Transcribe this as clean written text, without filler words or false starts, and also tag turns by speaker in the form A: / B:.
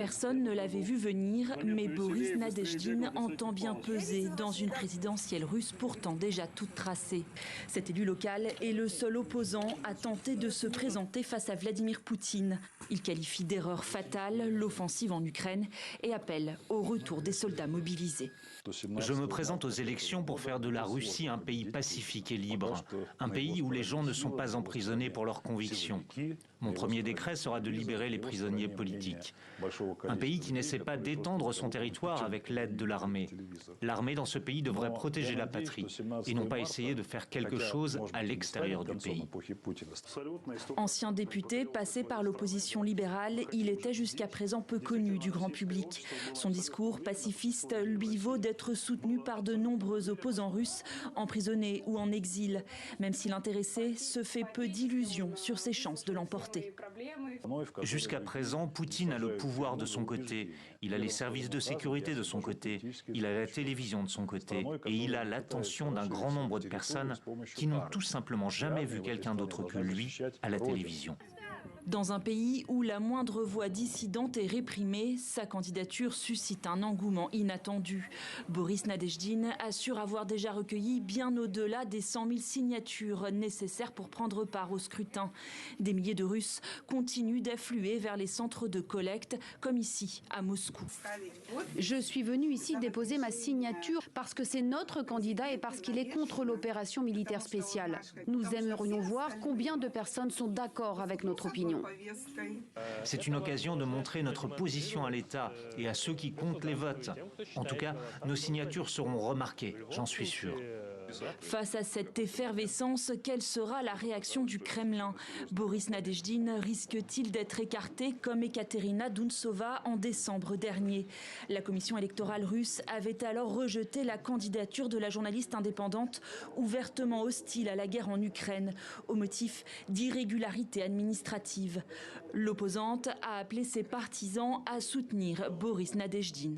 A: Personne ne l'avait vu venir, mais Boris Nadezhdin entend bien peser dans une présidentielle russe pourtant déjà toute tracée. Cet élu local est le seul opposant à tenter de se présenter face à Vladimir Poutine. Il qualifie d'erreur fatale l'offensive en Ukraine et appelle au retour des soldats mobilisés.
B: Je me présente aux élections pour faire de la Russie un pays pacifique et libre, un pays où les gens ne sont pas emprisonnés pour leurs convictions. Mon premier décret sera de libérer les prisonniers politiques. Un pays qui n'essaie pas d'étendre son territoire avec l'aide de l'armée. L'armée dans ce pays devrait protéger la patrie et non pas essayer de faire quelque chose à l'extérieur du pays.
A: Ancien député passé par l'opposition libérale, il était jusqu'à présent peu connu du grand public. Son discours pacifiste lui vaut d'être soutenu par de nombreux opposants russes, emprisonnés ou en exil, même si l'intéressé se fait peu d'illusions sur ses chances de l'emporter.
B: Jusqu'à présent, Poutine a le pouvoir de son côté, il a les services de sécurité de son côté, il a la télévision de son côté et il a l'attention d'un grand nombre de personnes qui n'ont tout simplement jamais vu quelqu'un d'autre que lui à la télévision.
A: Dans un pays où la moindre voix dissidente est réprimée, sa candidature suscite un engouement inattendu. Boris Nadezhdin assure avoir déjà recueilli bien au-delà des 100 000 signatures nécessaires pour prendre part au scrutin. Des milliers de Russes continuent d'affluer vers les centres de collecte, comme ici, à Moscou.
C: Je suis venue ici déposer ma signature parce que c'est notre candidat et parce qu'il est contre l'opération militaire spéciale. Nous aimerions voir combien de personnes sont d'accord avec notre opinion.
B: C'est une occasion de montrer notre position à l'État et à ceux qui comptent les votes. En tout cas, nos signatures seront remarquées, j'en suis sûr.
A: Face à cette effervescence, quelle sera la réaction du Kremlin? Boris Nadezhdin risque-t-il d'être écarté comme Ekaterina Dounsova en décembre dernier? La commission électorale russe avait alors rejeté la candidature de la journaliste indépendante ouvertement hostile à la guerre en Ukraine, au motif d'irrégularités administratives. L'opposante a appelé ses partisans à soutenir Boris Nadezhdin.